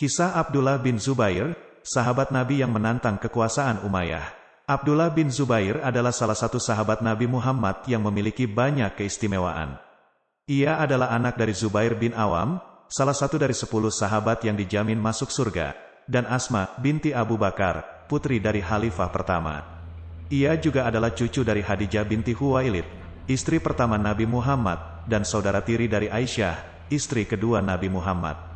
Kisah Abdullah bin Zubair, sahabat Nabi yang menantang kekuasaan Umayyah. Abdullah bin Zubair adalah salah satu sahabat Nabi Muhammad yang memiliki banyak keistimewaan. Ia adalah anak dari Zubair bin Awam, salah satu dari 10 sahabat yang dijamin masuk surga, dan Asma binti Abu Bakar, putri dari Khalifah pertama. Ia juga adalah cucu dari Khadijah binti Khuwailid, istri pertama Nabi Muhammad, dan saudara tiri dari Aisyah, istri kedua Nabi Muhammad.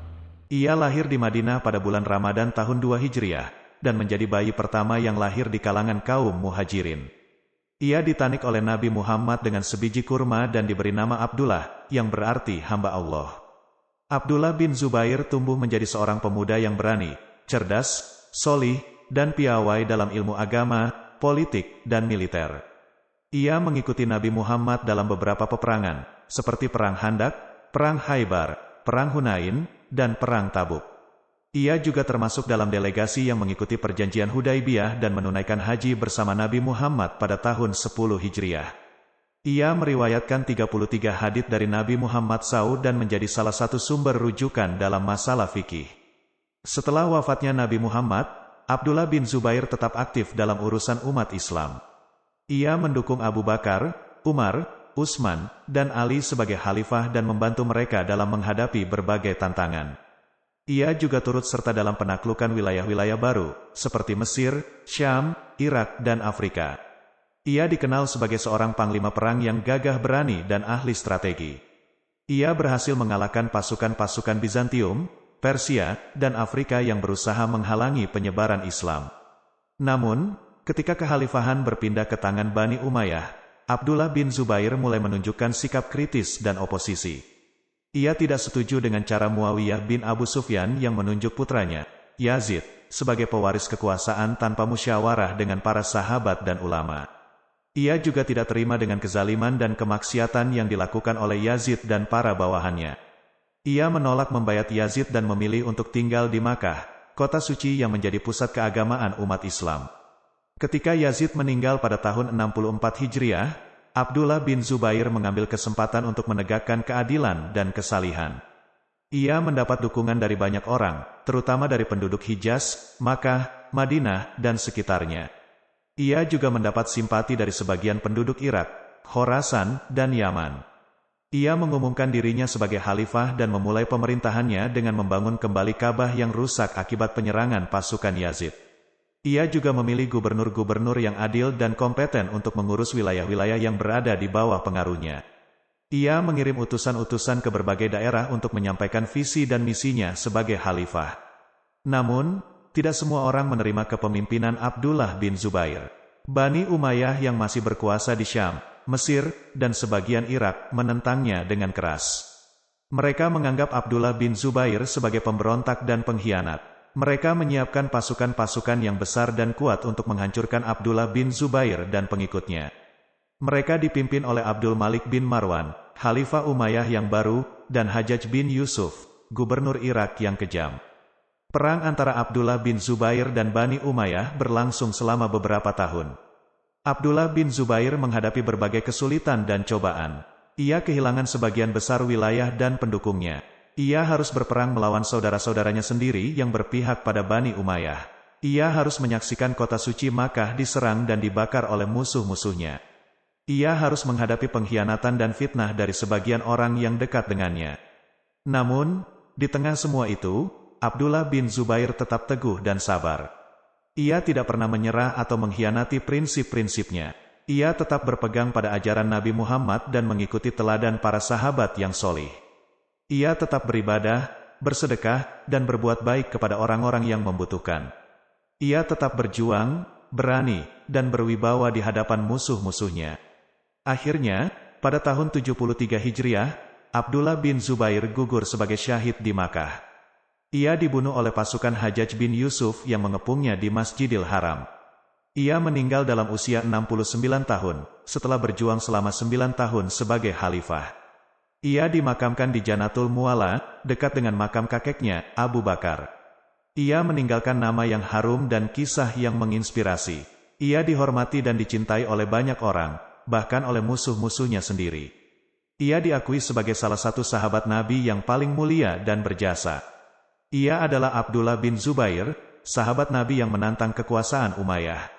Ia lahir di Madinah pada bulan Ramadan tahun 2 Hijriah, dan menjadi bayi pertama yang lahir di kalangan kaum muhajirin. Ia ditanik oleh Nabi Muhammad dengan sebiji kurma dan diberi nama Abdullah, yang berarti hamba Allah. Abdullah bin Zubair tumbuh menjadi seorang pemuda yang berani, cerdas, solih, dan piawai dalam ilmu agama, politik, dan militer. Ia mengikuti Nabi Muhammad dalam beberapa peperangan, seperti Perang Khandaq, Perang Khaybar, Perang Hunain, dan Perang Tabuk. Ia juga termasuk dalam delegasi yang mengikuti perjanjian Hudaibiyah dan menunaikan haji bersama Nabi Muhammad pada tahun 10 Hijriah. Ia meriwayatkan 33 hadits dari Nabi Muhammad SAW dan menjadi salah satu sumber rujukan dalam masalah fikih. Setelah wafatnya Nabi Muhammad, Abdullah bin Zubair tetap aktif dalam urusan umat Islam. Ia mendukung Abu Bakar, Umar, Utsman, dan Ali sebagai khalifah dan membantu mereka dalam menghadapi berbagai tantangan. Ia juga turut serta dalam penaklukan wilayah-wilayah baru, seperti Mesir, Syam, Irak, dan Afrika. Ia dikenal sebagai seorang panglima perang yang gagah berani dan ahli strategi. Ia berhasil mengalahkan pasukan-pasukan Bizantium, Persia, dan Afrika yang berusaha menghalangi penyebaran Islam. Namun, ketika kekhalifahan berpindah ke tangan Bani Umayyah, Abdullah bin Zubair mulai menunjukkan sikap kritis dan oposisi. Ia tidak setuju dengan cara Muawiyah bin Abu Sufyan yang menunjuk putranya, Yazid, sebagai pewaris kekuasaan tanpa musyawarah dengan para sahabat dan ulama. Ia juga tidak terima dengan kezaliman dan kemaksiatan yang dilakukan oleh Yazid dan para bawahannya. Ia menolak membayat Yazid dan memilih untuk tinggal di Makkah, kota suci yang menjadi pusat keagamaan umat Islam. Ketika Yazid meninggal pada tahun 64 Hijriah, Abdullah bin Zubair mengambil kesempatan untuk menegakkan keadilan dan kesalihan. Ia mendapat dukungan dari banyak orang, terutama dari penduduk Hijaz, Makkah, Madinah, dan sekitarnya. Ia juga mendapat simpati dari sebagian penduduk Irak, Khorasan, dan Yaman. Ia mengumumkan dirinya sebagai khalifah dan memulai pemerintahannya dengan membangun kembali Ka'bah yang rusak akibat penyerangan pasukan Yazid. Ia juga memilih gubernur-gubernur yang adil dan kompeten untuk mengurus wilayah-wilayah yang berada di bawah pengaruhnya. Ia mengirim utusan-utusan ke berbagai daerah untuk menyampaikan visi dan misinya sebagai khalifah. Namun, tidak semua orang menerima kepemimpinan Abdullah bin Zubair. Bani Umayyah yang masih berkuasa di Syam, Mesir, dan sebagian Irak menentangnya dengan keras. Mereka menganggap Abdullah bin Zubair sebagai pemberontak dan pengkhianat. Mereka menyiapkan pasukan-pasukan yang besar dan kuat untuk menghancurkan Abdullah bin Zubair dan pengikutnya. Mereka dipimpin oleh Abdul Malik bin Marwan, Khalifah Umayyah yang baru, dan Hajjaj bin Yusuf, gubernur Irak yang kejam. Perang antara Abdullah bin Zubair dan Bani Umayyah berlangsung selama beberapa tahun. Abdullah bin Zubair menghadapi berbagai kesulitan dan cobaan. Ia kehilangan sebagian besar wilayah dan pendukungnya. Ia harus berperang melawan saudara-saudaranya sendiri yang berpihak pada Bani Umayyah. Ia harus menyaksikan kota suci Makkah diserang dan dibakar oleh musuh-musuhnya. Ia harus menghadapi pengkhianatan dan fitnah dari sebagian orang yang dekat dengannya. Namun, di tengah semua itu, Abdullah bin Zubair tetap teguh dan sabar. Ia tidak pernah menyerah atau mengkhianati prinsip-prinsipnya. Ia tetap berpegang pada ajaran Nabi Muhammad dan mengikuti teladan para sahabat yang solih. Ia tetap beribadah, bersedekah, dan berbuat baik kepada orang-orang yang membutuhkan. Ia tetap berjuang, berani, dan berwibawa di hadapan musuh-musuhnya. Akhirnya, pada tahun 73 Hijriah, Abdullah bin Zubair gugur sebagai syahid di Makkah. Ia dibunuh oleh pasukan Hajjaj bin Yusuf yang mengepungnya di Masjidil Haram. Ia meninggal dalam usia 69 tahun, setelah berjuang selama 9 tahun sebagai khalifah. Ia dimakamkan di Janatul Mu'alla, dekat dengan makam kakeknya, Abu Bakar. Ia meninggalkan nama yang harum dan kisah yang menginspirasi. Ia dihormati dan dicintai oleh banyak orang, bahkan oleh musuh-musuhnya sendiri. Ia diakui sebagai salah satu sahabat Nabi yang paling mulia dan berjasa. Ia adalah Abdullah bin Zubair, sahabat Nabi yang menantang kekuasaan Umayyah.